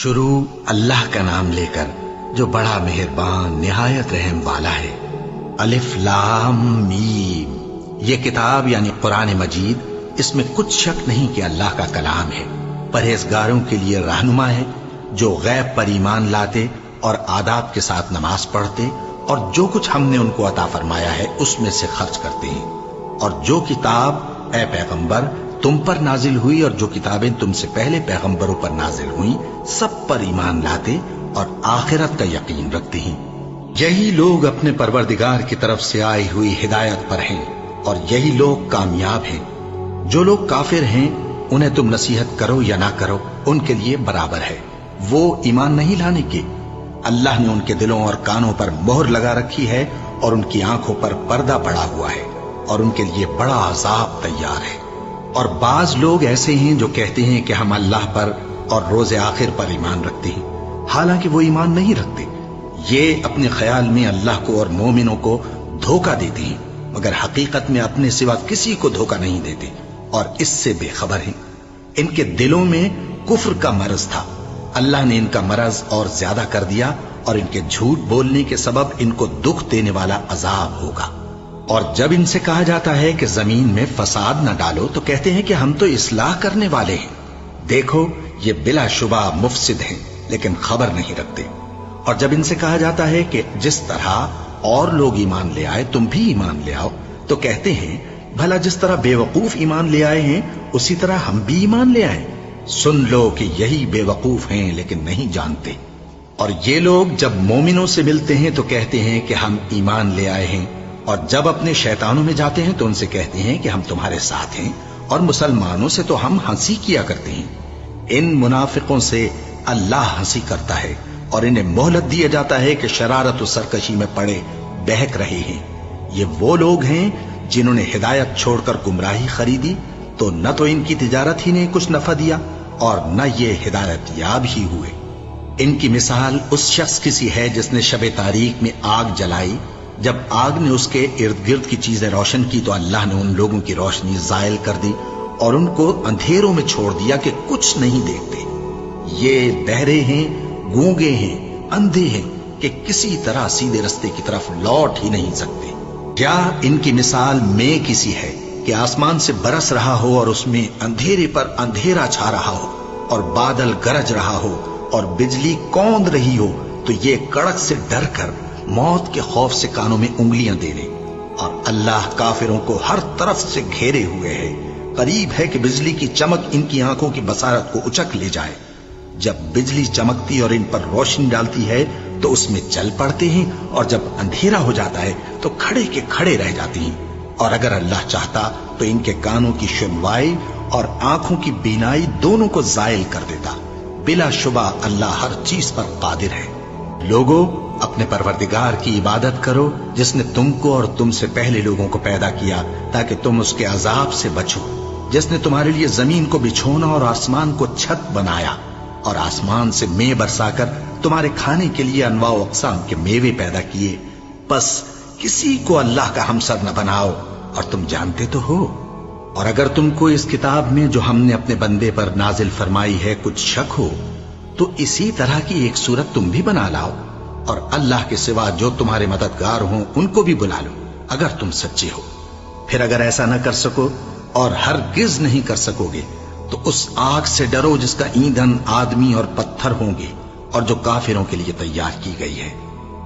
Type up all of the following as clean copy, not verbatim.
شروع اللہ کا نام لے کر جو بڑا مہربان نہایت رحم والا ہے۔ الف لام میم، یہ کتاب یعنی قرآن مجید، اس میں کچھ شک نہیں کہ اللہ کا کلام ہے، پرہیزگاروں کے لیے رہنما ہے، جو غیب پر ایمان لاتے اور آداب کے ساتھ نماز پڑھتے اور جو کچھ ہم نے ان کو عطا فرمایا ہے اس میں سے خرچ کرتے ہیں، اور جو کتاب اے پیغمبر تم پر نازل ہوئی اور جو کتابیں تم سے پہلے پیغمبروں پر نازل ہوئیں سب پر ایمان لاتے اور آخرت کا یقین رکھتے ہیں۔ یہی لوگ اپنے پروردگار کی طرف سے آئی ہوئی ہدایت پر ہیں اور یہی لوگ کامیاب ہیں۔ جو لوگ کافر ہیں انہیں تم نصیحت کرو یا نہ کرو ان کے لیے برابر ہے، وہ ایمان نہیں لانے کے۔ اللہ نے ان کے دلوں اور کانوں پر مہر لگا رکھی ہے اور ان کی آنکھوں پر پردہ پڑا ہوا ہے اور ان کے لیے بڑا عذاب تیار ہے۔ اور بعض لوگ ایسے ہیں جو کہتے ہیں کہ ہم اللہ پر اور روز آخر پر ایمان رکھتے ہیں، حالانکہ وہ ایمان نہیں رکھتے۔ یہ اپنے خیال میں اللہ کو اور مومنوں کو دھوکہ دیتے ہیں، مگر حقیقت میں اپنے سوا کسی کو دھوکہ نہیں دیتے اور اس سے بے خبر ہیں۔ ان کے دلوں میں کفر کا مرض تھا، اللہ نے ان کا مرض اور زیادہ کر دیا اور ان کے جھوٹ بولنے کے سبب ان کو دکھ دینے والا عذاب ہوگا۔ اور جب ان سے کہا جاتا ہے کہ زمین میں فساد نہ ڈالو تو کہتے ہیں کہ ہم تو اصلاح کرنے والے ہیں۔ دیکھو یہ بلا شبہ مفسد ہیں لیکن خبر نہیں رکھتے۔ اور جب ان سے کہا جاتا ہے کہ جس طرح اور لوگ ایمان لے آئے تم بھی ایمان لے آؤ تو کہتے ہیں بھلا جس طرح بے وقوف ایمان لے آئے ہیں اسی طرح ہم بھی ایمان لے آئیں۔ سن لو کہ یہی بے وقوف ہیں لیکن نہیں جانتے۔ اور یہ لوگ جب مومنوں سے ملتے ہیں تو کہتے ہیں کہ ہم ایمان لے آئے ہیں، اور جب اپنے شیطانوں میں جاتے ہیں تو ان سے کہتے ہیں کہ ہم تمہارے ساتھ ہیں، اور مسلمانوں سے تو ہم ہنسی کیا کرتے ہیں۔ ان منافقوں سے اللہ ہنسی کرتا ہے اور انہیں مہلت دیا جاتا ہے کہ شرارت و سرکشی میں پڑے بہک رہے ہیں۔ یہ وہ لوگ ہیں جنہوں نے ہدایت چھوڑ کر گمراہی خریدی، تو نہ تو ان کی تجارت ہی نے کچھ نفع دیا اور نہ یہ ہدایت یاب ہی ہوئے۔ ان کی مثال اس شخص کی سی ہے جس نے شب تاریک میں آگ جلائی، جب آگ نے اس کے ارد گرد کی چیزیں روشن کی تو اللہ نے ان لوگوں کی روشنی زائل کر دی اور ان کو اندھیروں میں چھوڑ دیا کہ کچھ نہیں دیکھتے۔ یہ بہرے ہیں، گونگے ہیں، اندھے ہیں کہ کسی طرح سیدھے رستے کی طرف لوٹ ہی نہیں سکتے۔ کیا ان کی مثال میں کسی ہے کہ آسمان سے برس رہا ہو اور اس میں اندھیرے پر اندھیرا چھا رہا ہو اور بادل گرج رہا ہو اور بجلی کوند رہی ہو تو یہ کڑک سے ڈر کر موت کے خوف سے کانوں میں انگلیاں دے لے۔ اور اللہ کافروں کو ہر طرف سے گھیرے ہوئے ہے، قریب ہے کہ بجلی کی چمک ان کی آنکھوں کی بصارت کو اچک لے جائے۔ جب بجلی چمکتی اور ان پر روشنی ڈالتی ہے تو اس میں چل پڑتے ہیں، اور جب اندھیرا ہو جاتا ہے تو کھڑے کے کھڑے رہ جاتے ہیں۔ اور اگر اللہ چاہتا تو ان کے کانوں کی سنوائی اور آنکھوں کی بینائی دونوں کو زائل کر دیتا۔ بلا شبہ اللہ ہر چیز پر قادر ہے۔ لوگوں اپنے پروردگار کی عبادت کرو جس نے تم کو اور تم سے پہلے لوگوں کو پیدا کیا تاکہ تم اس کے عذاب سے بچو، جس نے تمہارے لیے زمین کو بچھونا اور آسمان کو چھت بنایا اور آسمان سے مے برسا کر تمہارے کھانے کے لیے انواع و اقسام کے میوے پیدا کیے۔ پس کسی کو اللہ کا ہمسر نہ بناؤ، اور تم جانتے تو ہو۔ اور اگر تم کو اس کتاب میں جو ہم نے اپنے بندے پر نازل فرمائی ہے کچھ شک ہو تو اسی طرح کی ایک صورت تم بھی بنا لاؤ، اور اللہ کے سوا جو تمہارے مددگار ہوں ان کو بھی بلا لو اگر تم سچے ہو۔ پھر اگر ایسا نہ کر سکو اور ہرگز نہیں کر سکو گے تو اس آگ سے ڈرو جس کا ایندھن آدمی اور پتھر ہوں گے اور جو کافروں کے لیے تیار کی گئی ہے۔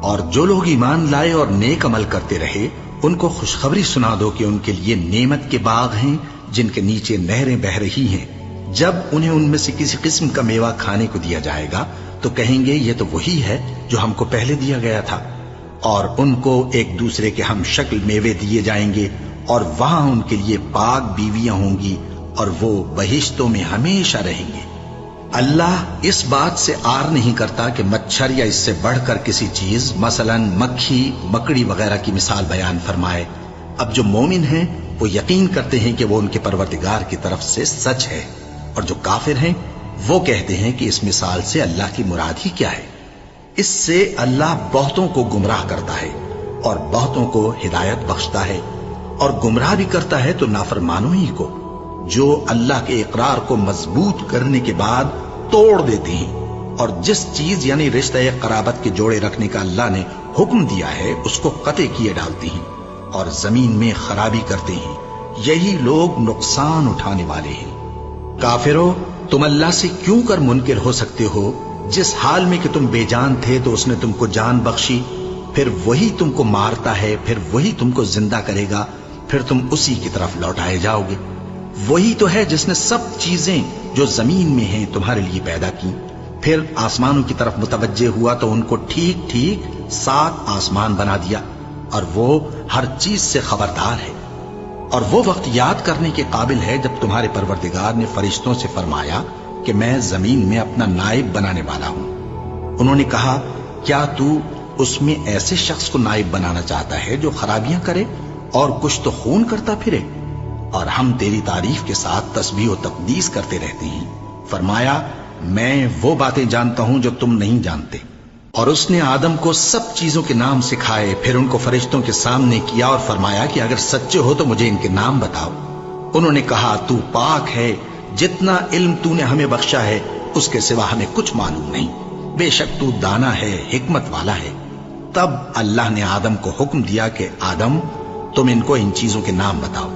اور جو لوگ ایمان لائے اور نیک عمل کرتے رہے ان کو خوشخبری سنا دو کہ ان کے لیے نعمت کے باغ ہیں جن کے نیچے نہریں بہہ رہی ہیں۔ جب انہیں ان میں سے کسی قسم کا میوہ کھانے کو دیا جائے گا تو کہیں گے یہ تو وہی ہے جو ہم کو پہلے دیا گیا تھا، اور ان کو ایک دوسرے کے ہم شکل میوے دیے جائیں گے، اور وہاں ان کے لیے پاک بیویاں ہوں گی اور وہ بہشتوں میں ہمیشہ رہیں گے۔ اللہ اس بات سے آر نہیں کرتا کہ مچھر یا اس سے بڑھ کر کسی چیز مثلا مکھی، مکڑی وغیرہ کی مثال بیان فرمائے۔ اب جو مومن ہیں وہ یقین کرتے ہیں کہ وہ ان کے پروردگار کی طرف سے سچ ہے، اور جو کافر ہیں وہ کہتے ہیں کہ اس مثال سے اللہ کی مراد ہی کیا ہے۔ اس سے اللہ بہتوں کو گمراہ کرتا ہے اور بہتوں کو ہدایت بخشتا ہے، اور گمراہ بھی کرتا ہے تو نافرمانوں ہی کو، جو اللہ کے اقرار کو مضبوط کرنے کے بعد توڑ دیتے ہیں اور جس چیز یعنی رشتہ قرابت کے جوڑے رکھنے کا اللہ نے حکم دیا ہے اس کو قطع کیے ڈالتے ہیں اور زمین میں خرابی کرتے ہیں، یہی لوگ نقصان اٹھانے والے ہیں۔ کافرو، تم اللہ سے کیوں کر منکر ہو سکتے ہو؟ جس حال میں کہ تم بے جان تھے تو اس نے تم کو جان بخشی، پھر وہی تم کو مارتا ہے، پھر وہی تم کو زندہ کرے گا، پھر تم اسی کی طرف لوٹائے جاؤ گے۔ وہی تو ہے جس نے سب چیزیں جو زمین میں ہیں تمہارے لیے پیدا کی، پھر آسمانوں کی طرف متوجہ ہوا تو ان کو ٹھیک ٹھیک 7 آسمان بنا دیا، اور وہ ہر چیز سے خبردار ہے۔ اور وہ وقت یاد کرنے کے قابل ہے جب تمہارے پروردگار نے فرشتوں سے فرمایا کہ میں زمین میں اپنا نائب بنانے والا ہوں۔ انہوں نے کہا، کیا تو اس میں ایسے شخص کو نائب بنانا چاہتا ہے جو خرابیاں کرے اور کچھ تو خون کرتا پھرے؟ اور ہم تیری تعریف کے ساتھ تسبیح و تقدیس کرتے رہتے ہیں۔ فرمایا، میں وہ باتیں جانتا ہوں جو تم نہیں جانتے۔ اور اس نے آدم کو سب چیزوں کے نام سکھائے، پھر ان کو فرشتوں کے سامنے کیا اور فرمایا کہ اگر سچے ہو تو مجھے ان کے نام بتاؤ۔ انہوں نے کہا، تو پاک ہے، جتنا علم تو نے ہمیں بخشا ہے اس کے سوا ہمیں کچھ معلوم نہیں، بے شک تو دانا ہے، حکمت والا ہے۔ تب اللہ نے آدم کو حکم دیا کہ آدم، تم ان کو ان چیزوں کے نام بتاؤ۔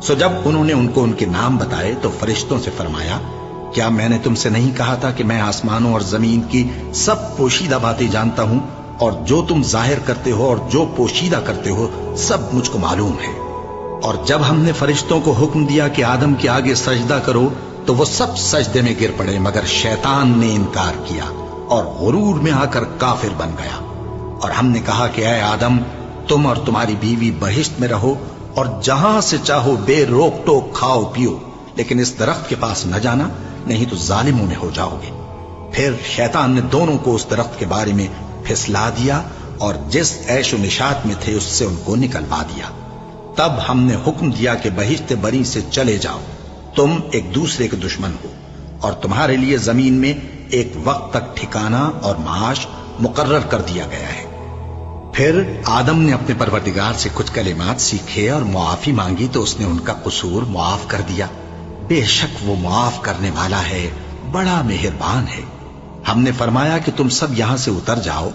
سو جب انہوں نے ان کو ان کے نام بتائے تو فرشتوں سے فرمایا، کیا میں نے تم سے نہیں کہا تھا کہ میں آسمانوں اور زمین کی سب پوشیدہ باتیں جانتا ہوں، اور جو تم ظاہر کرتے ہو اور جو پوشیدہ کرتے ہو سب مجھ کو معلوم ہے۔ اور جب ہم نے فرشتوں کو حکم دیا کہ آدم کے آگے سجدہ کرو تو وہ سب سجدے میں گر پڑے، مگر شیطان نے انکار کیا اور غرور میں آ کر کافر بن گیا۔ اور ہم نے کہا کہ اے آدم، تم اور تمہاری بیوی بہشت میں رہو اور جہاں سے چاہو بے روک ٹوک کھاؤ پیو، لیکن اس درخت کے پاس نہ جانا، نہیں تو ظالموں میں ہو جاؤ گے۔ پھر شیطان نے دونوں کو اس درخت کے بارے میں پھسلا دیا اور جس عیش و نشاط میں تھے اس سے ان کو نکلوا دیا۔ تب ہم نے حکم دیا کہ بہشت بری سے چلے جاؤ، تم ایک دوسرے کے دشمن ہو، اور تمہارے لیے زمین میں ایک وقت تک ٹھکانہ اور معاش مقرر کر دیا گیا ہے۔ پھر آدم نے اپنے پروردگار سے کچھ کلمات سیکھے اور معافی مانگی تو اس نے ان کا قصور معاف کر دیا۔ بے شک وہ معاف کرنے والا ہے، بڑا مہربان ہے۔ ہم نے فرمایا کہ تم سب یہاں سے اتر جاؤ،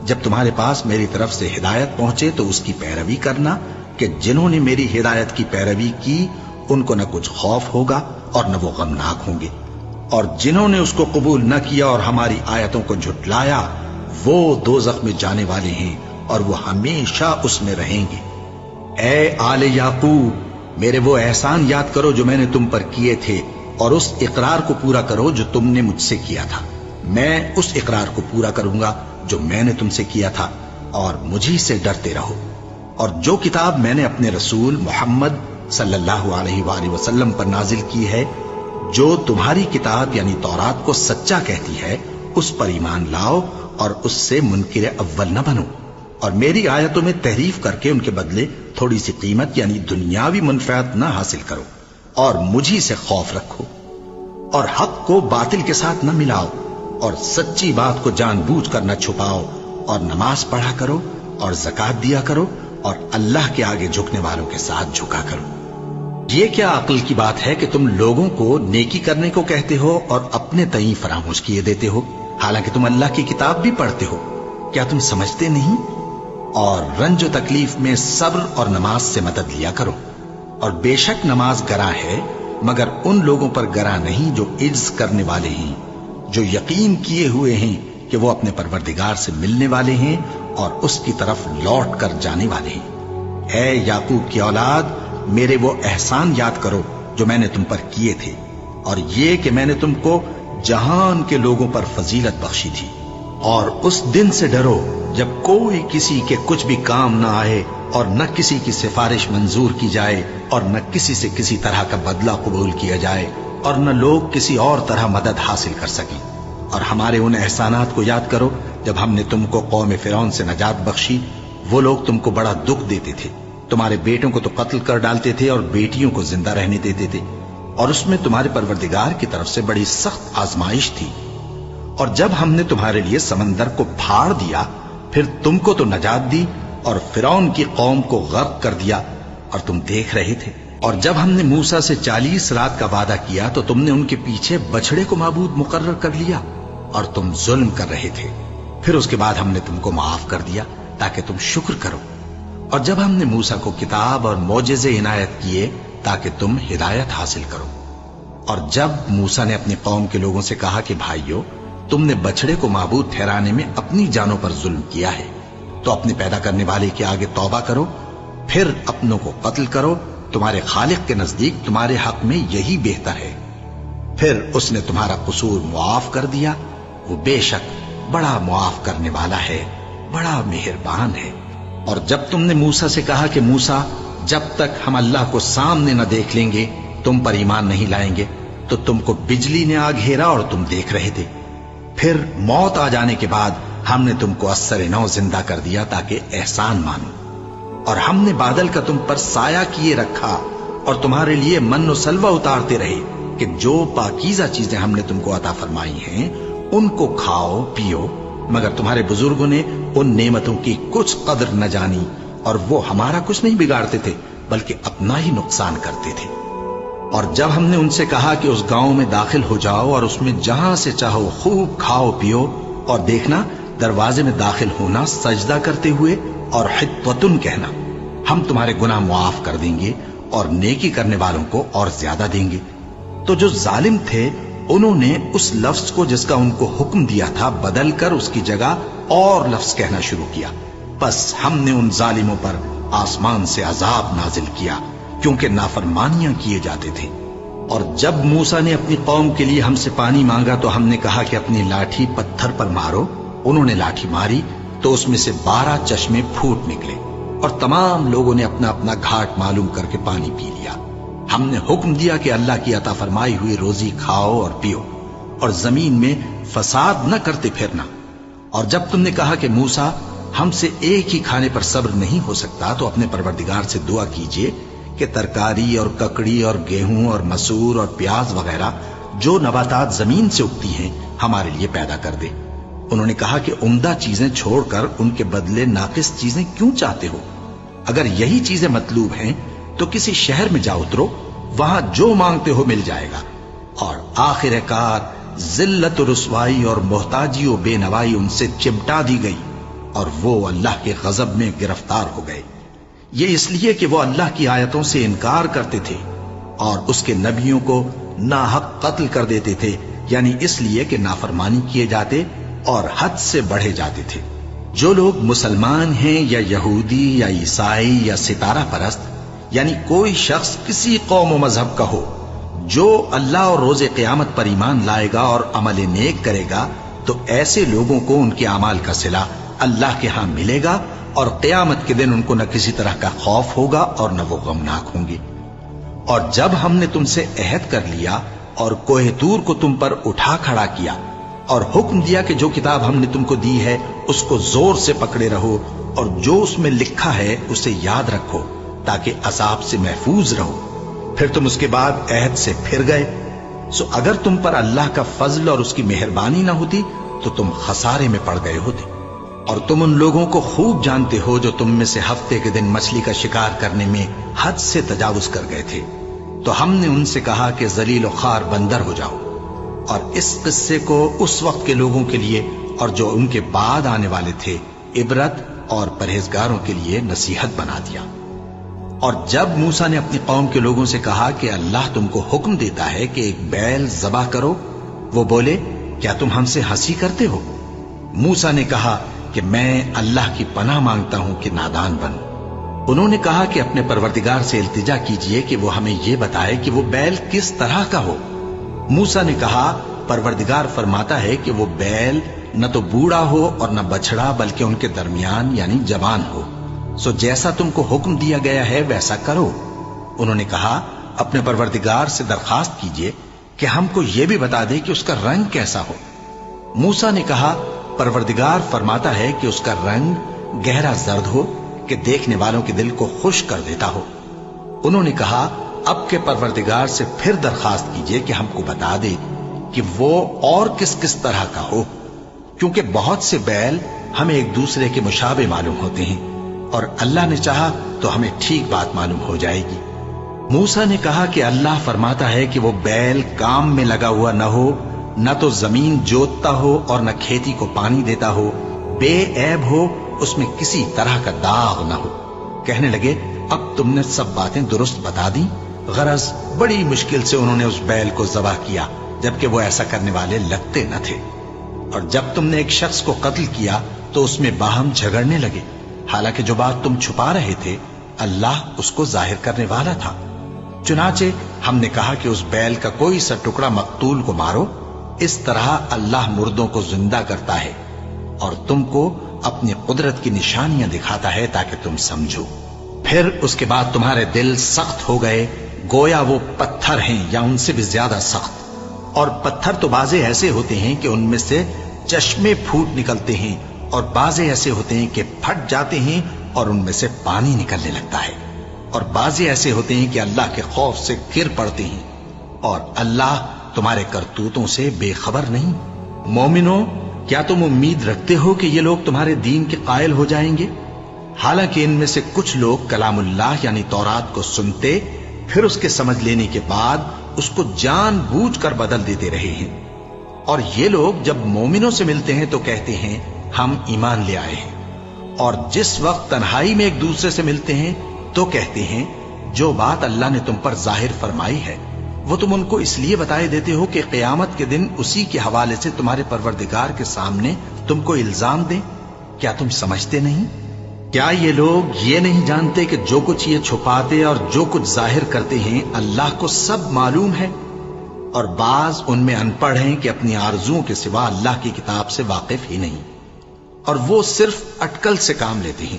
جب تمہارے پاس میری طرف سے ہدایت پہنچے تو اس کی پیروی کرنا، کہ جنہوں نے میری ہدایت کی پیروی کی ان کو نہ کچھ خوف ہوگا اور نہ وہ غمناک ہوں گے، اور جنہوں نے اس کو قبول نہ کیا اور ہماری آیتوں کو جھٹلایا وہ دوزخ میں جانے والے ہیں اور وہ ہمیشہ اس میں رہیں گے۔ اے آل یعقوب، میرے وہ احسان یاد کرو جو میں نے تم پر کیے تھے، اور اس اقرار کو پورا کرو جو تم نے مجھ سے کیا تھا۔ میں اس اقرار کو پورا کروں گا جو میں نے تم سے کیا تھا، اور مجھی سے ڈرتے رہو۔ اور جو کتاب میں نے اپنے رسول محمد صلی اللہ علیہ وآلہ وسلم پر نازل کی ہے، جو تمہاری کتاب یعنی تورات کو سچا کہتی ہے، اس پر ایمان لاؤ اور اس سے منکر اول نہ بنو، اور میری آیتوں میں تحریف کر کے ان کے بدلے تھوڑی سی قیمت یعنی دنیاوی منفعت نہ حاصل کرو، اور مجھی سے خوف رکھو، اور حق کو باطل کے ساتھ نہ ملاؤ، اور سچی بات کو جان بوجھ کر نہ چھپاؤ، اور نماز پڑھا کرو اور زکوٰۃ دیا کرو، اور اللہ کے آگے جھکنے والوں کے ساتھ جھکا کرو۔ یہ کیا عقل کی بات ہے کہ تم لوگوں کو نیکی کرنے کو کہتے ہو اور اپنے تئیں فراموش کیے دیتے ہو، حالانکہ تم اللہ کی کتاب بھی پڑھتے ہو؟ کیا تم سمجھتے نہیں؟ اور رنج و تکلیف میں صبر اور نماز سے مدد لیا کرو، اور بے شک نماز گراں ہے، مگر ان لوگوں پر گراں نہیں جو عجز کرنے والے ہیں، جو یقین کیے ہوئے ہیں کہ وہ اپنے پروردگار سے ملنے والے ہیں اور اس کی طرف لوٹ کر جانے والے ہیں۔ اے یعقوب کی اولاد، میرے وہ احسان یاد کرو جو میں نے تم پر کیے تھے، اور یہ کہ میں نے تم کو جہان کے لوگوں پر فضیلت بخشی تھی۔ اور اس دن سے ڈرو جب کوئی کسی کے کچھ بھی کام نہ آئے، اور نہ کسی کی سفارش منظور کی جائے، اور نہ کسی سے کسی طرح کا بدلہ قبول کیا جائے، اور نہ لوگ کسی اور طرح مدد حاصل کر سکیں۔ اور ہمارے ان احسانات کو یاد کرو جب ہم نے تم کو قوم فرعون سے نجات بخشی۔ وہ لوگ تم کو بڑا دکھ دیتے تھے، تمہارے بیٹوں کو تو قتل کر ڈالتے تھے اور بیٹیوں کو زندہ رہنے دیتے تھے، اور اس میں تمہارے پروردگار کی طرف سے بڑی سخت آزمائش تھی۔ اور جب ہم نے تمہارے لیے سمندر کو پھاڑ دیا، پھر تم کو تو نجات دی اور فرعون کی قوم کو غرق کر دیا، اور تم دیکھ رہے تھے۔ اور جب ہم نے موسیٰ سے 40 رات کا وعدہ کیا تو تم نے ان کے پیچھے بچھڑے کو معبود مقرر کر لیا، اور تم ظلم کر رہے تھے. پھر اس کے بعد ہم نے تم کو معاف کر دیا تاکہ تم شکر کرو. اور جب ہم نے موسیٰ کو کتاب اور معجزے عنایت کیے تاکہ تم ہدایت حاصل کرو. اور جب موسیٰ نے اپنی قوم کے لوگوں سے کہا کہ بھائیو، تم نے بچڑے کو معبود ٹھہرانے میں اپنی جانوں پر ظلم کیا ہے، تو اپنے پیدا کرنے والے کے آگے توبہ کرو، پھر اپنوں کو قتل کرو. تمہارے خالق کے نزدیک تمہارے حق میں یہی بہتر ہے. پھر اس نے تمہارا قصور معاف کر دیا. وہ بے شک بڑا معاف کرنے والا ہے، بڑا مہربان ہے. اور جب تم نے موسیٰ سے کہا کہ موسیٰ، جب تک ہم اللہ کو سامنے نہ دیکھ لیں گے تم پر ایمان نہیں لائیں گے، تو تم کو بجلی نے آ گھیرا اور تم دیکھ رہے تھے. پھر موت آ جانے کے بعد ہم نے تم کو اثر نو زندہ کر دیا تاکہ احسان مانو. اور ہم نے بادل کا تم پر سایہ کیے رکھا اور تمہارے لیے من و سلوہ اتارتے رہے کہ جو پاکیزہ چیزیں ہم نے تم کو عطا فرمائی ہیں ان کو کھاؤ پیو. مگر تمہارے بزرگوں نے ان نعمتوں کی کچھ قدر نہ جانی، اور وہ ہمارا کچھ نہیں بگاڑتے تھے بلکہ اپنا ہی نقصان کرتے تھے. اور جب ہم نے ان سے کہا کہ اس گاؤں میں داخل ہو جاؤ اور اس میں جہاں سے چاہو خوب کھاؤ پیو، اور دیکھنا دروازے میں داخل ہونا سجدہ کرتے ہوئے اور حطوتن کہنا، ہم تمہارے گناہ معاف کر دیں گے اور نیکی کرنے والوں کو اور زیادہ دیں گے. تو جو ظالم تھے انہوں نے اس لفظ کو جس کا ان کو حکم دیا تھا بدل کر اس کی جگہ اور لفظ کہنا شروع کیا. بس ہم نے ان ظالموں پر آسمان سے عذاب نازل کیا کیونکہ نافرمانیاں کیے جاتے تھے. اور جب موسیٰ نے اپنی قوم کے لیے ہم سے پانی مانگا تو ہم نے کہا کہ اپنی لاٹھی پتھر پر مارو. انہوں نے لاٹھی ماری تو اس میں سے 12 چشمے پھوٹ نکلے اور تمام لوگوں نے اپنا اپنا گھاٹ معلوم کر کے پانی پی لیا. ہم نے حکم دیا کہ اللہ کی عطا فرمائی ہوئی روزی کھاؤ اور پیو اور زمین میں فساد نہ کرتے پھرنا. اور جب تم نے کہا کہ موسیٰ ہم سے ایک ہی کھانے پر صبر نہیں ہو سکتا تو اپنے پروردگار سے دعا کیجئے کہ ترکاری اور ککڑی اور گیہوں اور مسور اور پیاز وغیرہ جو نباتات زمین سے اگتی ہیں ہمارے لیے پیدا کر دے. انہوں نے کہا کہ عمدہ چیزیں چھوڑ کر ان کے بدلے ناقص چیزیں کیوں چاہتے ہو؟ اگر یہی چیزیں مطلوب ہیں تو کسی شہر میں جا اترو، وہاں جو مانگتے ہو مل جائے گا. اور آخر کار ذلت و رسوائی اور محتاجی و بے نوائی ان سے چمٹا دی گئی اور وہ اللہ کے غضب میں گرفتار ہو گئے. یہ اس لیے کہ وہ اللہ کی آیتوں سے انکار کرتے تھے اور اس کے نبیوں کو ناحق قتل کر دیتے تھے، یعنی اس لیے کہ نافرمانی کیے جاتے اور حد سے بڑھے جاتے تھے. جو لوگ مسلمان ہیں یا یہودی یا عیسائی یا ستارہ پرست، یعنی کوئی شخص کسی قوم و مذہب کا ہو، جو اللہ اور روز قیامت پر ایمان لائے گا اور عمل نیک کرے گا تو ایسے لوگوں کو ان کے اعمال کا صلہ اللہ کے ہاں ملے گا اور قیامت کے دن ان کو نہ کسی طرح کا خوف ہوگا اور نہ وہ غمناک ہوں گے. اور جب ہم نے تم سے عہد کر لیا اور کوہ طور کو تم پر اٹھا کھڑا کیا اور حکم دیا کہ جو کتاب ہم نے تم کو دی ہے اس کو زور سے پکڑے رہو اور جو اس میں لکھا ہے اسے یاد رکھو تاکہ عذاب سے محفوظ رہو، پھر تم اس کے بعد عہد سے پھر گئے، سو اگر تم پر اللہ کا فضل اور اس کی مہربانی نہ ہوتی تو تم خسارے میں پڑ گئے ہوتے. اور تم ان لوگوں کو خوب جانتے ہو جو تم میں سے ہفتے کے دن مچھلی کا شکار کرنے میں حد سے تجاوز کر گئے تھے، تو ہم نے ان سے کہا کہ ذلیل و خوار بندر ہو جاؤ. اور اس قصے کو اس وقت کے لوگوں کے لیے اور جو ان کے بعد آنے والے تھے عبرت اور پرہیزگاروں کے لیے نصیحت بنا دیا. اور جب موسیٰ نے اپنی قوم کے لوگوں سے کہا کہ اللہ تم کو حکم دیتا ہے کہ ایک بیل ذبح کرو، وہ بولے کیا تم ہم سے ہنسی کرتے ہو؟ موسیٰ نے کہا کہ میں اللہ کی پناہ مانگتا ہوں کہ نادان بنوں. انہوں نے کہا کہ اپنے پروردگار سے التجا کیجئے کہ وہ ہمیں یہ بتائے کہ وہ بیل کس طرح کا ہو. موسیٰ نے کہا پروردگار فرماتا ہے کہ وہ بیل نہ تو بوڑھا ہو اور نہ بچڑا بلکہ ان کے درمیان یعنی جوان ہو، سو جیسا تم کو حکم دیا گیا ہے ویسا کرو. انہوں نے کہا اپنے پروردگار سے درخواست کیجئے کہ ہم کو یہ بھی بتا دے کہ اس کا رنگ کیسا ہو. موسیٰ نے کہا پروردگار فرماتا ہے کہ اس کا رنگ گہرا زرد ہو کہ دیکھنے والوں کے دل کو خوش کر دیتا ہو. انہوں نے کہا اب کے پروردگار سے پھر درخواست کیجئے کہ ہم کو بتا دے کہ وہ اور کس کس طرح کا ہو، کیونکہ بہت سے بیل ہمیں ایک دوسرے کے مشابہ معلوم ہوتے ہیں اور اللہ نے چاہا تو ہمیں ٹھیک بات معلوم ہو جائے گی. موسیٰ نے کہا کہ اللہ فرماتا ہے کہ وہ بیل کام میں لگا ہوا نہ ہو نہ تو زمین جوتتا ہو اور نہ کھیتی کو پانی دیتا ہو، بے عیب ہو، اس میں کسی طرح کا داغ نہ ہو۔ کہنے لگے اب تم نے سب باتیں درست بتا دی۔ غرض بڑی مشکل سے انہوں نے اس بیل کو ذبح کیا، جبکہ وہ ایسا کرنے والے لگتے نہ تھے۔ اور جب تم نے ایک شخص کو قتل کیا تو اس میں باہم جھگڑنے لگے، حالانکہ جو بات تم چھپا رہے تھے اللہ اس کو ظاہر کرنے والا تھا۔ چنانچہ ہم نے کہا کہ اس بیل کا کوئی سا ٹکڑا مقتول کو مارو، اس طرح اللہ مردوں کو زندہ کرتا ہے اور تم کو اپنی قدرت کی نشانیاں دکھاتا ہے تاکہ تم سمجھو۔ پھر اس کے بعد تمہارے دل سخت ہو گئے، گویا وہ پتھر ہیں یا ان سے بھی زیادہ سخت۔ اور پتھر تو بعضے ایسے ہوتے ہیں کہ ان میں سے چشمے پھوٹ نکلتے ہیں، اور بعضے ایسے ہوتے ہیں کہ پھٹ جاتے ہیں اور ان میں سے پانی نکلنے لگتا ہے، اور بعضے ایسے ہوتے ہیں کہ اللہ کے خوف سے گر پڑتے ہیں، اور اللہ تمہارے کرتوتوں سے بے خبر نہیں۔ مومنو، کیا تم امید رکھتے ہو کہ یہ لوگ تمہارے دین کے قائل ہو جائیں گے؟ حالانکہ ان میں سے کچھ لوگ کلام اللہ یعنی تورات کو سنتے، پھر اس کے سمجھ لینے کے بعد اس کو جان بوجھ کر بدل دیتے رہے ہیں۔ اور یہ لوگ جب مومنوں سے ملتے ہیں تو کہتے ہیں ہم ایمان لے آئے ہیں، اور جس وقت تنہائی میں ایک دوسرے سے ملتے ہیں تو کہتے ہیں جو بات اللہ نے تم پر ظاہر فرمائی ہے وہ تم ان کو اس لیے بتائے دیتے ہو کہ قیامت کے دن اسی کے حوالے سے تمہارے پروردگار کے سامنے تم کو الزام دیں۔ کیا تم سمجھتے نہیں؟ کیا یہ لوگ یہ نہیں جانتے کہ جو کچھ یہ چھپاتے اور جو کچھ ظاہر کرتے ہیں اللہ کو سب معلوم ہے؟ اور بعض ان میں ان پڑھ ہیں کہ اپنی آرزوؤں کے سوا اللہ کی کتاب سے واقف ہی نہیں، اور وہ صرف اٹکل سے کام لیتے ہیں۔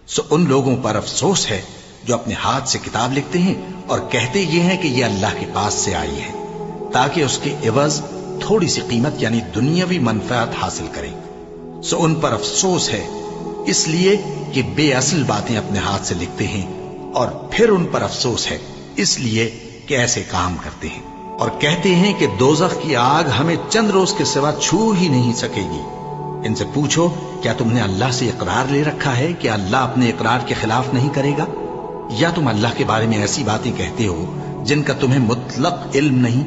سو ان لوگوں پر افسوس ہے جو اپنے ہاتھ سے کتاب لکھتے ہیں اور کہتے یہ ہیں کہ یہ اللہ کے پاس سے آئی ہے، تاکہ اس کے عوض تھوڑی سی قیمت یعنی دنیاوی منفعت حاصل کریں۔ سو ان پر افسوس ہے اس لیے کہ بے اصل باتیں اپنے ہاتھ سے لکھتے ہیں، اور پھر ان پر افسوس ہے اس لیے کہ ایسے کام کرتے ہیں، اور کہتے ہیں کہ دوزخ کی آگ ہمیں چند روز کے سوا چھو ہی نہیں سکے گی۔ ان سے پوچھو کیا تم نے اللہ سے اقرار لے رکھا ہے کہ اللہ اپنے اقرار کے خلاف نہیں کرے گا؟ یا تم اللہ کے بارے میں ایسی باتیں کہتے ہو جن کا تمہیں مطلق علم نہیں؟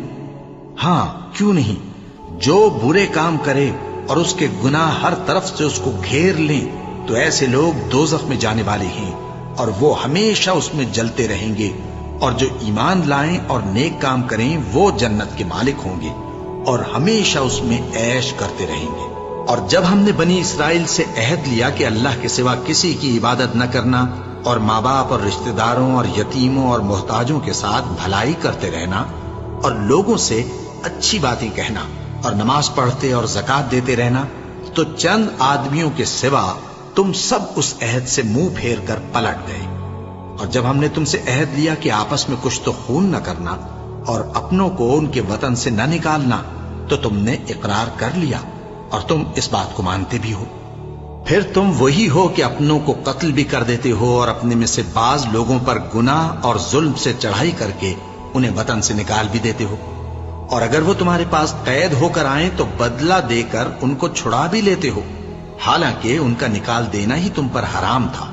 ہاں کیوں نہیں، جو برے کام کرے اور اس کے گناہ ہر طرف سے اس کو گھیر لیں تو ایسے لوگ دوزخ میں جانے والے ہیں، اور وہ ہمیشہ اس میں جلتے رہیں گے، اور جو ایمان لائیں اور نیک کام کریں وہ جنت کے مالک ہوں گے اور ہمیشہ اس میں عیش کرتے رہیں گے۔ اور جب ہم نے بنی اسرائیل سے عہد لیا کہ اللہ کے سوا کسی کی عبادت نہ کرنا، اور ماں باپ اور رشتہ داروں اور یتیموں اور محتاجوں کے ساتھ بھلائی کرتے رہنا، اور لوگوں سے اچھی باتیں کہنا، اور نماز پڑھتے اور زکوٰۃ دیتے رہنا، تو چند آدمیوں کے سوا تم سب اس عہد سے منہ پھیر کر پلٹ گئے۔ اور جب ہم نے تم سے عہد لیا کہ آپس میں کچھ تو خون نہ کرنا اور اپنوں کو ان کے وطن سے نہ نکالنا، تو تم نے اقرار کر لیا اور تم اس بات کو مانتے بھی ہو۔ پھر تم وہی ہو کہ اپنوں کو قتل بھی کر دیتے ہو اور اپنے میں سے بعض لوگوں پر گناہ اور ظلم سے چڑھائی کر کے انہیں وطن سے نکال بھی دیتے ہو، اور اگر وہ تمہارے پاس قید ہو کر آئیں تو بدلہ دے کر ان کو چھڑا بھی لیتے ہو، حالانکہ ان کا نکال دینا ہی تم پر حرام تھا۔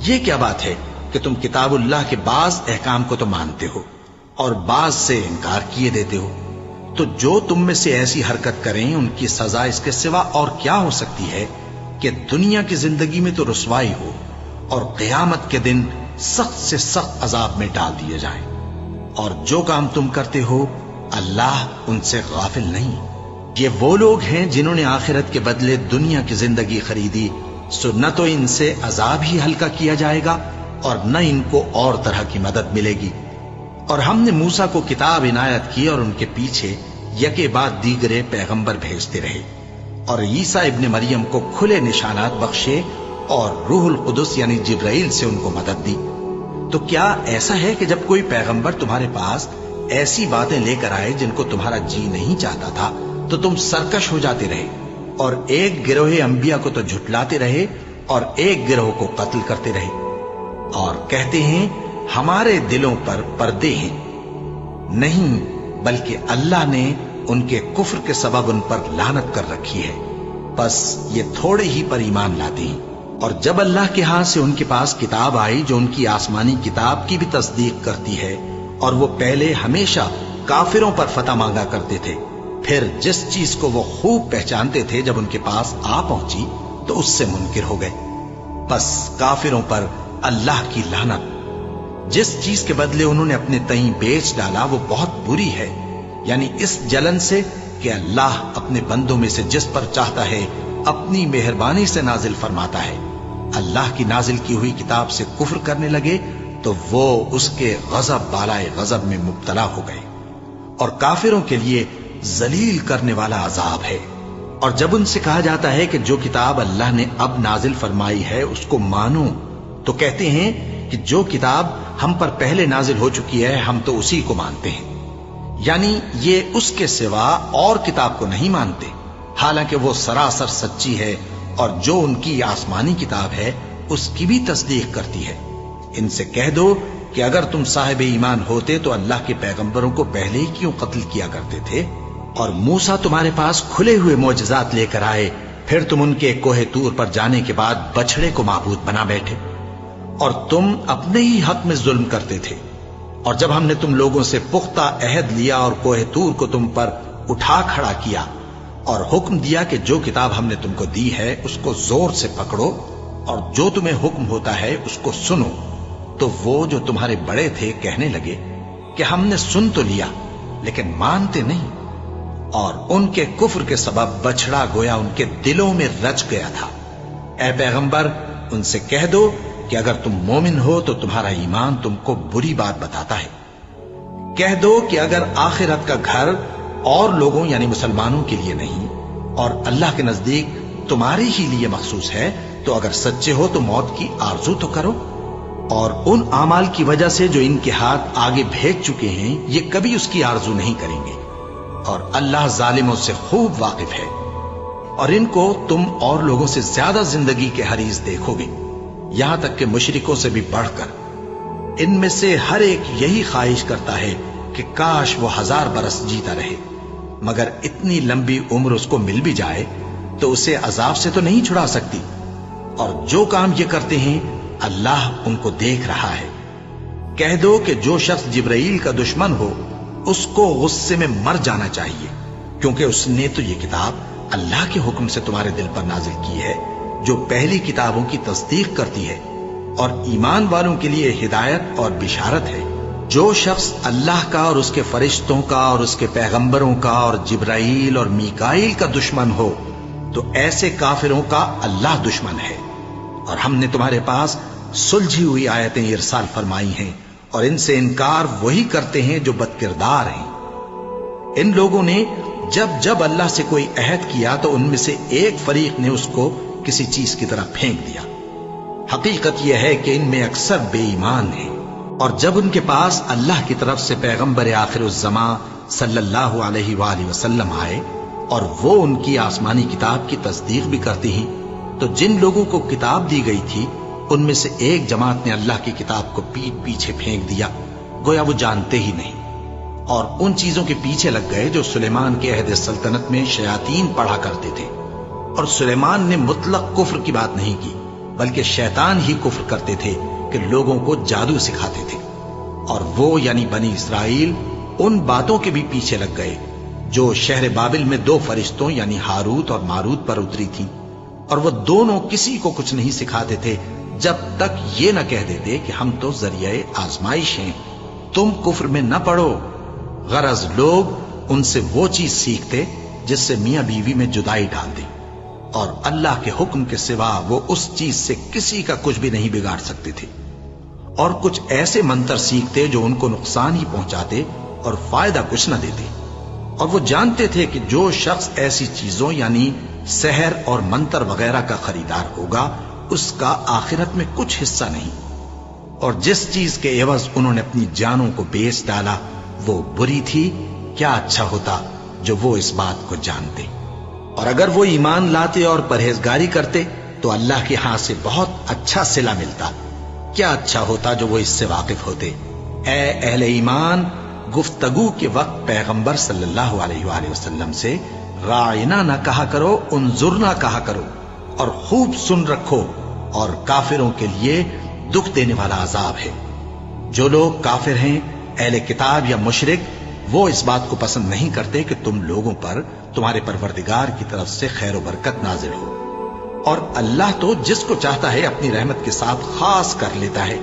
یہ کیا بات ہے کہ تم کتاب اللہ کے بعض احکام کو تو مانتے ہو اور بعض سے انکار کیے دیتے ہو؟ تو جو تم میں سے ایسی حرکت کریں ان کی سزا اس کے سوا اور کیا ہو سکتی ہے کہ دنیا کی زندگی میں تو رسوائی ہو اور قیامت کے دن سخت سے سخت عذاب میں ڈال دیے جائیں۔ اور جو کام تم کرتے ہو اللہ ان سے غافل نہیں۔ یہ وہ لوگ ہیں جنہوں نے آخرت کے بدلے دنیا کی زندگی خریدی، سو نہ تو ان سے عذاب ہی ہلکا کیا جائے گا اور نہ ان کو اور طرح کی مدد ملے گی۔ اور ہم نے موسیٰ کو کتاب عنایت کی اور ان کے پیچھے یکے بعد دیگرے پیغمبر بھیجتے رہے، اور عیسیٰ ابن مریم کو کھلے نشانات بخشے اور روح القدس یعنی جبرائیل سے ان کو مدد دی۔ تو کیا ایسا ہے کہ جب کوئی پیغمبر تمہارے پاس ایسی باتیں لے کر آئے جن کو تمہارا جی نہیں چاہتا تھا تو تم سرکش ہو جاتے رہے، اور ایک گروہ انبیاء کو تو جھٹلاتے رہے اور ایک گروہ کو قتل کرتے رہے، اور کہتے ہیں ہمارے دلوں پر پردے ہیں؟ نہیں، بلکہ اللہ نے ان کے کفر کے سبب ان پر لعنت کر رکھی ہے، بس یہ تھوڑے ہی پر ایمان لاتے ہیں۔ اور جب اللہ کے ہاں سے ان کے پاس کتاب آئی جو ان کی آسمانی کتاب کی بھی تصدیق کرتی ہے، اور وہ پہلے ہمیشہ کافروں پر فتح مانگا کرتے تھے، پھر جس چیز کو وہ خوب پہچانتے تھے جب ان کے پاس آ پہنچی تو اس سے منکر ہو گئے۔ بس کافروں پر اللہ کی لعنت۔ جس چیز کے بدلے انہوں نے اپنے تئیں بیچ ڈالا وہ بہت بری ہے، یعنی اس جلن سے کہ اللہ اپنے بندوں میں سے جس پر چاہتا ہے اپنی مہربانی سے نازل فرماتا ہے۔ اللہ کی نازل کی ہوئی کتاب سے کفر کرنے لگے تو وہ اس کے غضب بالائے غضب میں مبتلا ہو گئے، اور کافروں کے لیے ذلیل کرنے والا عذاب ہے۔ اور جب ان سے کہا جاتا ہے کہ جو کتاب اللہ نے اب نازل فرمائی ہے اس کو مانو، تو کہتے ہیں کہ جو کتاب ہم پر پہلے نازل ہو چکی ہے ہم تو اسی کو مانتے ہیں، یعنی یہ اس کے سوا اور کتاب کو نہیں مانتے، حالانکہ وہ سراسر سچی ہے اور جو ان کی آسمانی کتاب ہے اس کی بھی تصدیق کرتی ہے۔ ان سے کہہ دو کہ اگر تم صاحب ایمان ہوتے تو اللہ کے پیغمبروں کو پہلے ہی کیوں قتل کیا کرتے تھے؟ اور موسیٰ تمہارے پاس کھلے ہوئے معجزات لے کر آئے، پھر تم ان کے کوہ طور پر جانے کے بعد بچڑے کو معبود بنا بیٹھے، اور تم اپنے ہی حق میں ظلم کرتے تھے۔ اور جب ہم نے تم لوگوں سے پختہ عہد لیا اور کوہ طور کو تم پر اٹھا کھڑا کیا اور حکم دیا کہ جو کتاب ہم نے تم کو دی ہے اس کو زور سے پکڑو اور جو تمہیں حکم ہوتا ہے اس کو سنو، تو وہ جو تمہارے بڑے تھے کہنے لگے کہ ہم نے سن تو لیا لیکن مانتے نہیں، اور ان کے کفر کے سبب بچڑا گویا ان کے دلوں میں رچ گیا تھا۔ اے پیغمبر ان سے کہہ دو کہ اگر تم مومن ہو تو تمہارا ایمان تم کو بری بات بتاتا ہے۔ کہہ دو کہ اگر آخرت کا گھر اور لوگوں یعنی مسلمانوں کے لیے نہیں اور اللہ کے نزدیک تمہارے ہی لیے مخصوص ہے تو اگر سچے ہو تو موت کی آرزو تو کرو، اور ان اعمال کی وجہ سے جو ان کے ہاتھ آگے بھیج چکے ہیں یہ کبھی اس کی آرزو نہیں کریں گے، اور اللہ ظالموں سے خوب واقف ہے۔ اور ان کو تم اور لوگوں سے زیادہ زندگی کے حریص دیکھو گے، یہاں تک کہ مشرکوں سے بھی بڑھ کر۔ ان میں سے ہر ایک یہی خواہش کرتا ہے کہ کاش وہ 1000 برس جیتا رہے، مگر اتنی لمبی عمر اس کو مل بھی جائے تو اسے عذاب سے تو نہیں چھڑا سکتی، اور جو کام یہ کرتے ہیں اللہ ان کو دیکھ رہا ہے۔ کہہ دو کہ جو شخص جبرائیل کا دشمن ہو اس کو غصے میں مر جانا چاہیے، کیونکہ اس نے تو یہ کتاب اللہ کے حکم سے تمہارے دل پر نازل کی ہے جو پہلی کتابوں کی تصدیق کرتی ہے، اور ایمان والوں کے لیے ہدایت اور بشارت ہے۔ جو شخص اللہ کا اور اس کے فرشتوں کا اور اس کے پیغمبروں کا اور جبرائیل اور میکائیل کا دشمن ہو تو ایسے کافروں کا اللہ دشمن ہے۔ اور ہم نے تمہارے پاس سلجھی ہوئی آیتیں ارسال فرمائی ہیں، اور ان سے انکار وہی کرتے ہیں جو بد کردار ہیں۔ ان لوگوں نے جب جب اللہ سے کوئی عہد کیا تو ان میں سے ایک فریق نے اس کو کسی چیز کی طرح پھینک دیا۔ حقیقت یہ ہے کہ ان میں اکثر بے ایمان ہیں، اور جب ان کے پاس اللہ کی طرف سے پیغمبر آخر الزماں صلی اللہ علیہ وآلہ وسلم آئے اور وہ ان کی آسمانی کتاب کی تصدیق بھی کرتے ہیں، تو جن لوگوں کو کتاب دی گئی تھی ان میں سے ایک جماعت نے اللہ کی کتاب کو پیٹ پیچھے پھینک دیا، گویا وہ جانتے ہی نہیں، اور ان چیزوں کے پیچھے لگ گئے جو سلیمان کے عہد سلطنت میں شیاطین پڑھا کرتے تھے۔ اور سلیمان نے مطلق کفر کی بات نہیں کی، بلکہ شیطان ہی کفر کرتے تھے کہ لوگوں کو جادو سکھاتے تھے، اور وہ یعنی بنی اسرائیل ان باتوں کے بھی پیچھے لگ گئے جو شہر بابل میں 2 فرشتوں یعنی ہاروت اور ماروت پر اتری تھی، اور وہ دونوں کسی کو کچھ نہیں سکھاتے تھے جب تک یہ نہ کہہ دیتے کہ ہم تو ذریعہ آزمائش ہیں، تم کفر میں نہ پڑو۔ غرض لوگ ان سے وہ چیز سیکھتے جس سے میاں بیوی میں جدائی ڈال دے، اور اللہ کے حکم کے سوا وہ اس چیز سے کسی کا کچھ بھی نہیں بگاڑ سکتے تھے، اور کچھ ایسے منتر سیکھتے جو ان کو نقصان ہی پہنچاتے اور فائدہ کچھ نہ دیتے، اور وہ جانتے تھے کہ جو شخص ایسی چیزوں یعنی سحر اور منتر وغیرہ کا خریدار ہوگا اس کا آخرت میں کچھ حصہ نہیں، اور جس چیز کے عوض انہوں نے اپنی جانوں کو بیچ ڈالا وہ بری تھی۔ کیا اچھا ہوتا جو وہ اس بات کو جانتے، اور اگر وہ ایمان لاتے اور پرہیزگاری کرتے تو اللہ کے ہاں سے بہت اچھا صلہ ملتا۔ کیا اچھا ہوتا جو وہ اس سے واقف ہوتے۔ اے اہل ایمان، گفتگو کے وقت پیغمبر صلی اللہ علیہ وآلہ وسلم سے راعنا نہ کہا کرو، انظرنا کہا کرو، اور خوب سن رکھو، اور کافروں کے لیے دکھ دینے والا عذاب ہے۔ جو لوگ کافر ہیں، اہل کتاب یا مشرک، وہ اس بات کو پسند نہیں کرتے کہ تم لوگوں پر تمہارے پروردگار کی طرف سے خیر و برکت نازل ہو، اور اللہ تو جس کو چاہتا ہے اپنی رحمت کے ساتھ خاص کر لیتا ہے،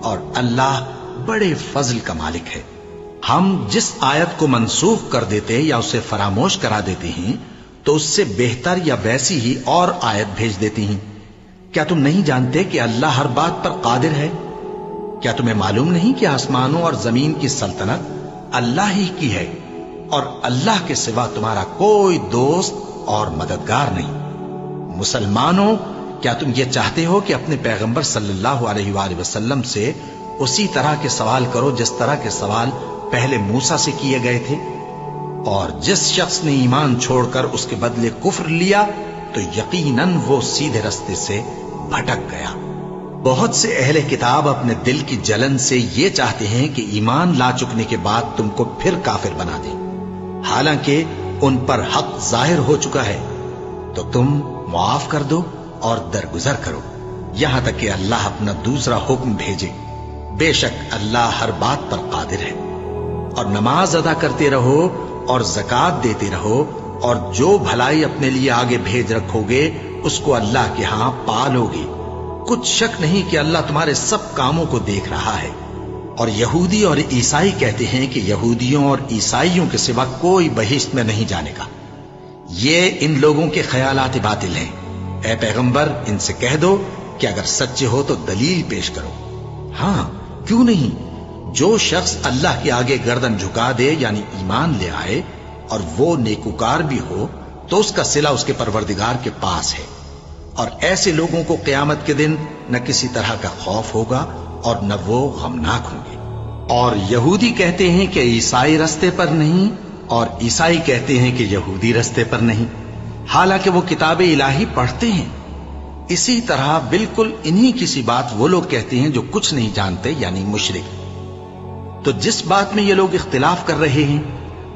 اور اللہ بڑے فضل کا مالک ہے۔ ہم جس آیت کو منسوخ کر دیتے یا اسے فراموش کرا دیتے ہیں تو اس سے بہتر یا ویسی ہی اور آیت بھیج دیتی ہیں۔ کیا تم نہیں جانتے کہ اللہ ہر بات پر قادر ہے؟ کیا تمہیں معلوم نہیں کہ آسمانوں اور زمین کی سلطنت اللہ ہی کی ہے، اور اللہ کے سوا تمہارا کوئی دوست اور مددگار نہیں؟ مسلمانوں، کیا تم یہ چاہتے ہو کہ اپنے پیغمبر صلی اللہ علیہ وآلہ وسلم سے اسی طرح کے سوال کرو جس طرح کے سوال پہلے موسیٰ سے کیے گئے تھے؟ اور جس شخص نے ایمان چھوڑ کر اس کے بدلے کفر لیا تو یقیناً وہ سیدھے رستے سے بھٹک گیا۔ بہت سے اہل کتاب اپنے دل کی جلن سے یہ چاہتے ہیں کہ ایمان لا چکنے کے بعد تم کو پھر کافر بنا دیں، حالانکہ ان پر حق ظاہر ہو چکا ہے۔ تو تم معاف کر دو اور درگزر کرو یہاں تک کہ اللہ اپنا دوسرا حکم بھیجے۔ بے شک اللہ ہر بات پر قادر ہے۔ اور نماز ادا کرتے رہو اور زکوٰۃ دیتے رہو، اور جو بھلائی اپنے لیے آگے بھیج رکھو گے اس کو اللہ کے ہاں پالو گے۔ کچھ شک نہیں کہ اللہ تمہارے سب کاموں کو دیکھ رہا ہے۔ اور یہودی اور عیسائی کہتے ہیں کہ یہودیوں اور عیسائیوں کے سوا کوئی بہشت میں نہیں جانے گا۔ یہ ان لوگوں کے خیالات باطل ہیں۔ اے پیغمبر، ان سے کہہ دو کہ اگر سچے ہو تو دلیل پیش کرو۔ ہاں، کیوں نہیں؟ جو شخص اللہ کے آگے گردن جھکا دے یعنی ایمان لے آئے اور وہ نیکوکار بھی ہو تو اس کا صلہ اس کے پروردگار کے پاس ہے، اور ایسے لوگوں کو قیامت کے دن نہ کسی طرح کا خوف ہوگا اور نہ وہ غمناک ہوں گے۔ اور یہودی کہتے ہیں کہ عیسائی رستے پر نہیں، اور عیسائی کہتے ہیں کہ یہودی رستے پر نہیں، حالانکہ وہ کتاب الہی پڑھتے ہیں۔ اسی طرح بالکل انہی کسی بات وہ لوگ کہتے ہیں جو کچھ نہیں جانتے یعنی مشرک۔ تو جس بات میں یہ لوگ اختلاف کر رہے ہیں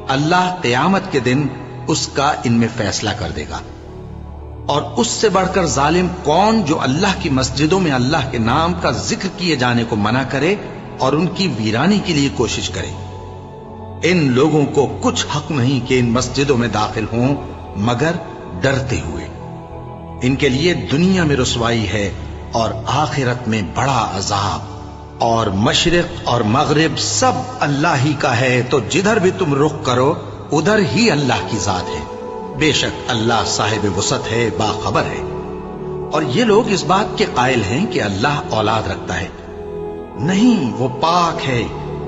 اللہ قیامت کے دن اس کا ان میں فیصلہ کر دے گا۔ اور اس سے بڑھ کر ظالم کون جو اللہ کی مسجدوں میں اللہ کے نام کا ذکر کیے جانے کو منع کرے اور ان کی ویرانی کے لیے کوشش کرے۔ ان لوگوں کو کچھ حق نہیں کہ ان مسجدوں میں داخل ہوں مگر ڈرتے ہوئے۔ ان کے لیے دنیا میں رسوائی ہے اور آخرت میں بڑا عذاب۔ اور مشرق اور مغرب سب اللہ ہی کا ہے، تو جدھر بھی تم رخ کرو ادھر ہی اللہ کی ذات ہے۔ بے شک اللہ صاحب وسعت ہے، باخبر ہے۔ اور یہ لوگ اس بات کے قائل ہیں کہ اللہ اولاد رکھتا ہے۔ نہیں، وہ پاک ہے،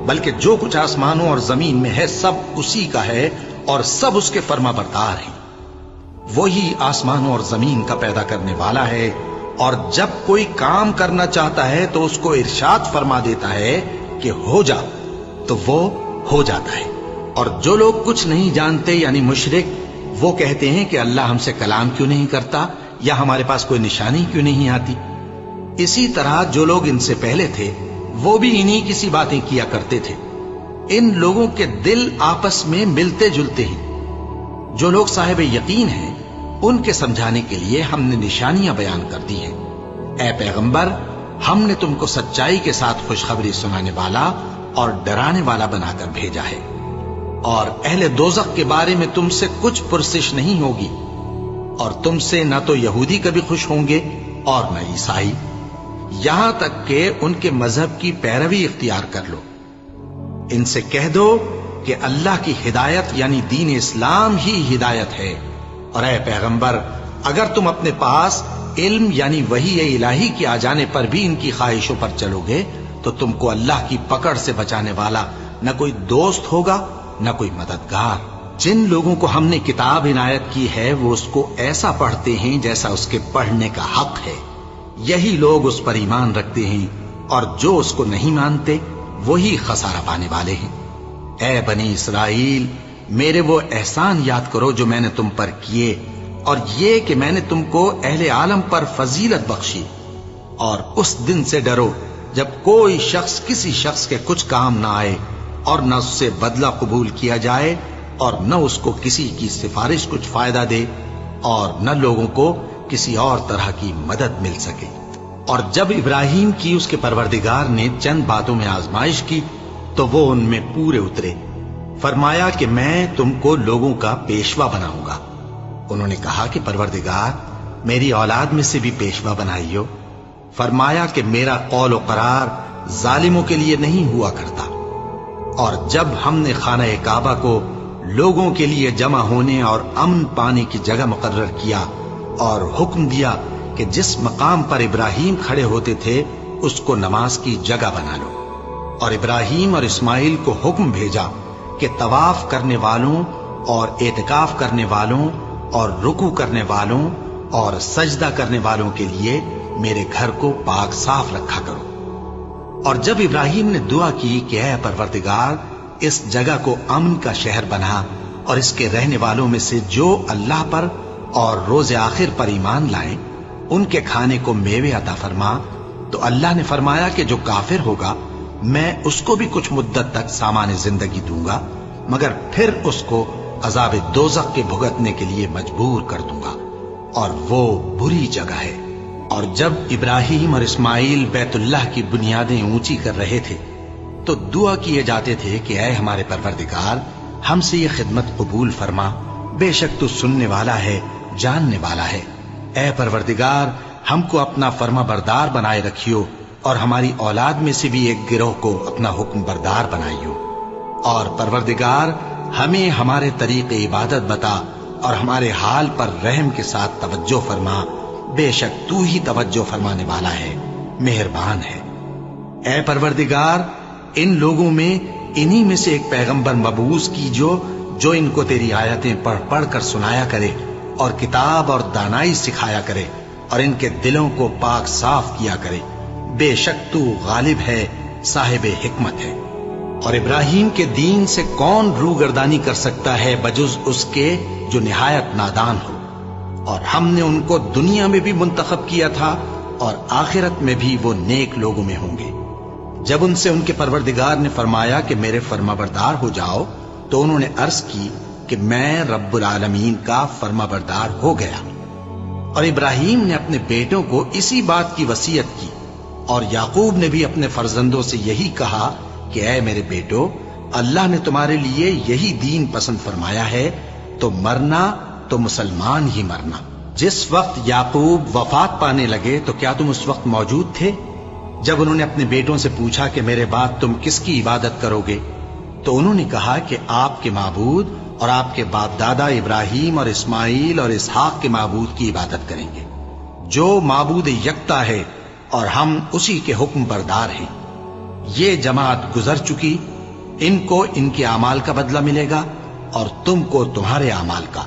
بلکہ جو کچھ آسمانوں اور زمین میں ہے سب اسی کا ہے اور سب اس کے فرما بردار ہیں۔ وہی آسمانوں اور زمین کا پیدا کرنے والا ہے، اور جب کوئی کام کرنا چاہتا ہے تو اس کو ارشاد فرما دیتا ہے کہ ہو جا، تو وہ ہو جاتا ہے۔ اور جو لوگ کچھ نہیں جانتے یعنی مشرک، وہ کہتے ہیں کہ اللہ ہم سے کلام کیوں نہیں کرتا یا ہمارے پاس کوئی نشانی کیوں نہیں آتی۔ اسی طرح جو لوگ ان سے پہلے تھے وہ بھی انہی کسی باتیں کیا کرتے تھے۔ ان لوگوں کے دل آپس میں ملتے جلتے ہیں۔ جو لوگ صاحب یقین ہیں ان کے سمجھانے کے لیے ہم نے نشانیاں بیان کر دی ہیں۔ اے پیغمبر، ہم نے تم کو سچائی کے ساتھ خوشخبری سنانے والا اور ڈرانے والا بنا کر بھیجا ہے، اور اہل دوزخ کے بارے میں تم سے کچھ پرسش نہیں ہوگی، اور تم سے نہ تو یہودی کبھی خوش ہوں گے اور نہ عیسائی، یہاں تک کہ ان کے مذہب کی پیروی اختیار کر لو۔ ان سے کہہ دو کہ اللہ کی ہدایت یعنی دین اسلام ہی ہدایت ہے، اور اے پیغمبر، اگر تم اپنے پاس علم یعنی وحی الہی کے آ جانے پر بھی ان کی خواہشوں پر چلو گے تو تم کو اللہ کی پکڑ سے بچانے والا نہ کوئی دوست ہوگا نہ کوئی مددگار۔ جن لوگوں کو ہم نے کتاب عنایت کی ہے وہ اس کو ایسا پڑھتے ہیں جیسا اس کے پڑھنے کا حق ہے، یہی لوگ اس پر ایمان رکھتے ہیں، اور جو اس کو نہیں مانتے وہی خسارہ پانے والے ہیں۔ اے بنی اسرائیل، میرے وہ احسان یاد کرو جو میں نے تم پر کیے، اور یہ کہ میں نے تم کو اہل عالم پر فضیلت بخشی، اور اس دن سے ڈرو جب کوئی شخص کسی شخص کے کچھ کام نہ آئے اور نہ اس سے بدلہ قبول کیا جائے اور نہ اس کو کسی کی سفارش کچھ فائدہ دے اور نہ لوگوں کو کسی اور طرح کی مدد مل سکے۔ اور جب ابراہیم کی اس کے پروردگار نے چند باتوں میں آزمائش کی تو وہ ان میں پورے اترے، فرمایا کہ میں تم کو لوگوں کا پیشوا بناؤں گا۔ انہوں نے کہا کہ پروردگار میری اولاد میں سے بھی پیشوا بنائیو۔ فرمایا کہ میرا قول و قرار ظالموں کے لیے نہیں ہوا کرتا۔ اور جب ہم نے خانہ کعبہ کو لوگوں کے لیے جمع ہونے اور امن پانے کی جگہ مقرر کیا اور حکم دیا کہ جس مقام پر ابراہیم کھڑے ہوتے تھے اس کو نماز کی جگہ بنا لو، اور ابراہیم اور اسماعیل کو حکم بھیجا کہ طواف کرنے والوں اور اعتکاف کرنے والوں اور رکوع کرنے والوں اور سجدہ کرنے والوں کے لیے میرے گھر کو پاک صاف رکھا کرو۔ اور جب ابراہیم نے دعا کی کہ اے پروردگار اس جگہ کو امن کا شہر بنا اور اس کے رہنے والوں میں سے جو اللہ پر اور روز آخر پر ایمان لائیں ان کے کھانے کو میوے عطا فرما، تو اللہ نے فرمایا کہ جو کافر ہوگا میں اس کو بھی کچھ مدت تک سامان زندگی دوں گا، مگر پھر اس کو عذاب دوزخ کے بھگتنے کے لیے مجبور کر دوں گا، اور وہ بری جگہ ہے۔ اور جب ابراہیم اور اسماعیل بیت اللہ کی بنیادیں اونچی کر رہے تھے تو دعا کیے جاتے تھے کہ اے ہمارے پروردگار ہم سے یہ خدمت قبول فرما، بے شک تو سننے والا ہے، جاننے والا ہے۔ اے پروردگار ہم کو اپنا فرما بردار بنائے رکھیو، اور ہماری اولاد میں سے بھی ایک گروہ کو اپنا حکم بردار بنائیو۔ اور پروردگار ہمیں ہمارے طریق عبادت بتا اور ہمارے حال پر رحم کے ساتھ توجہ فرما، بے شک تو ہی توجہ فرمانے والا ہے، مہربان ہے۔ اے پروردگار ان لوگوں میں انہی میں سے ایک پیغمبر مبعوث کیجو جو ان کو تیری آیتیں پڑھ پڑھ کر سنایا کرے اور کتاب اور دانائی سکھایا کرے اور ان کے دلوں کو پاک صاف کیا کرے، بے شک تو غالب ہے، صاحب حکمت ہے۔ اور ابراہیم کے دین سے کون روگردانی کر سکتا ہے بجز اس کے جو نہایت نادان ہو؟ اور ہم نے ان کو دنیا میں بھی منتخب کیا تھا اور آخرت میں بھی وہ نیک لوگوں میں ہوں گے۔ جب ان سے ان کے پروردگار نے فرمایا کہ میرے فرما بردار ہو جاؤ تو انہوں نے عرض کی کہ میں رب العالمین کا فرما بردار ہو گیا۔ اور ابراہیم نے اپنے بیٹوں کو اسی بات کی وصیت کی، اور یعقوب نے بھی اپنے فرزندوں سے یہی کہا کہ اے میرے بیٹو، اللہ نے تمہارے لیے یہی دین پسند فرمایا ہے، تو مرنا تو مسلمان ہی مرنا۔ جس وقت یعقوب وفات پانے لگے تو کیا تم اس وقت موجود تھے جب انہوں نے اپنے بیٹوں سے پوچھا کہ میرے بعد تم کس کی عبادت کرو گے؟ تو انہوں نے کہا کہ آپ کے معبود اور آپ کے باپ دادا ابراہیم اور اسماعیل اور اسحاق کے معبود کی عبادت کریں گے، جو معبود یکتا ہے اور ہم اسی کے حکم بردار ہیں۔ یہ جماعت گزر چکی، ان کو ان کے اعمال کا بدلہ ملے گا اور تم کو تمہارے اعمال کا،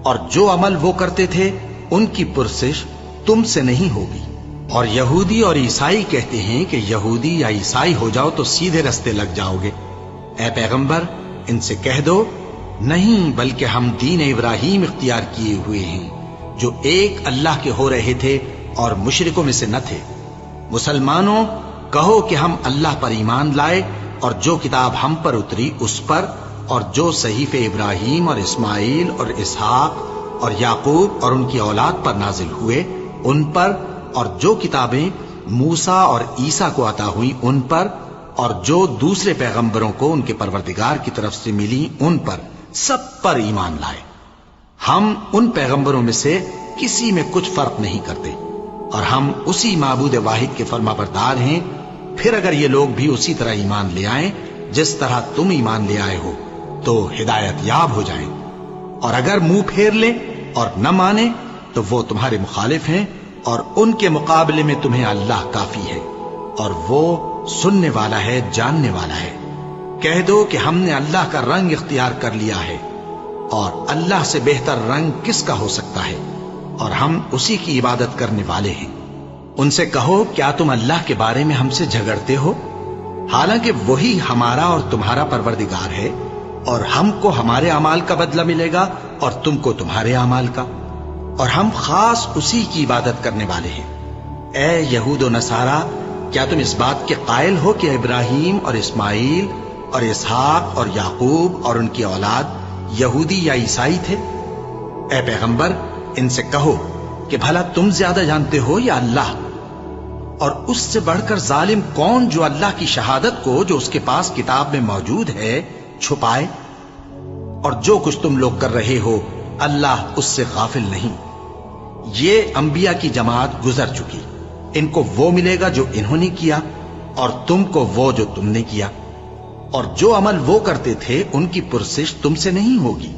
اور جو عمل وہ کرتے تھے ان کی پرسش تم سے نہیں ہوگی۔ اور یہودی اور عیسائی کہتے ہیں کہ یہودی یا عیسائی ہو جاؤ تو سیدھے رستے لگ جاؤ گے۔ اے پیغمبر ان سے کہہ دو نہیں، بلکہ ہم دین ابراہیم اختیار کیے ہوئے ہیں جو ایک اللہ کے ہو رہے تھے اور مشرکوں میں سے نہ تھے۔ مسلمانوں کہو کہ ہم اللہ پر ایمان لائے اور جو کتاب ہم پر اتری اس پر، اور جو صحیفے ابراہیم اور اسماعیل اور اسحاق اور یعقوب اور ان کی اولاد پر نازل ہوئے ان پر، اور جو کتابیں موسیٰ اور عیسیٰ کو عطا ہوئی ان پر، اور جو دوسرے پیغمبروں کو ان کے پروردگار کی طرف سے ملی ان پر، سب پر ایمان لائے۔ ہم ان پیغمبروں میں سے کسی میں کچھ فرق نہیں کرتے، اور ہم اسی معبود واحد کے فرما بردار ہیں۔ پھر اگر یہ لوگ بھی اسی طرح ایمان لے آئیں جس طرح تم ایمان لے آئے ہو تو ہدایت یاب ہو جائیں، اور اگر منہ پھیر لیں اور نہ مانیں تو وہ تمہارے مخالف ہیں، اور ان کے مقابلے میں تمہیں اللہ کافی ہے، اور وہ سننے والا ہے، جاننے والا ہے۔ کہہ دو کہ ہم نے اللہ کا رنگ اختیار کر لیا ہے، اور اللہ سے بہتر رنگ کس کا ہو سکتا ہے، اور ہم اسی کی عبادت کرنے والے ہیں۔ ان سے کہو کیا تم اللہ کے بارے میں ہم سے جھگڑتے ہو، حالانکہ وہی ہمارا اور تمہارا پروردگار ہے، اور ہم کو ہمارے اعمال کا بدلہ ملے گا اور تم کو تمہارے اعمال کا، اور ہم خاص اسی کی عبادت کرنے والے ہیں۔ اے یہود و نصارا، کیا تم اس بات کے قائل ہو کہ ابراہیم اور اسماعیل اور اسحاق اور یعقوب اور ان کی اولاد یہودی یا عیسائی تھے؟ اے پیغمبر ان سے کہو کہ بھلا تم زیادہ جانتے ہو یا اللہ؟ اور اس سے بڑھ کر ظالم کون جو اللہ کی شہادت کو جو اس کے پاس کتاب میں موجود ہے چھپائے؟ اور جو کچھ تم لوگ کر رہے ہو اللہ اس سے غافل نہیں۔ یہ انبیاء کی جماعت گزر چکی، ان کو وہ ملے گا جو انہوں نے کیا، اور تم کو وہ جو تم نے کیا، اور جو عمل وہ کرتے تھے ان کی پرسش تم سے نہیں ہوگی۔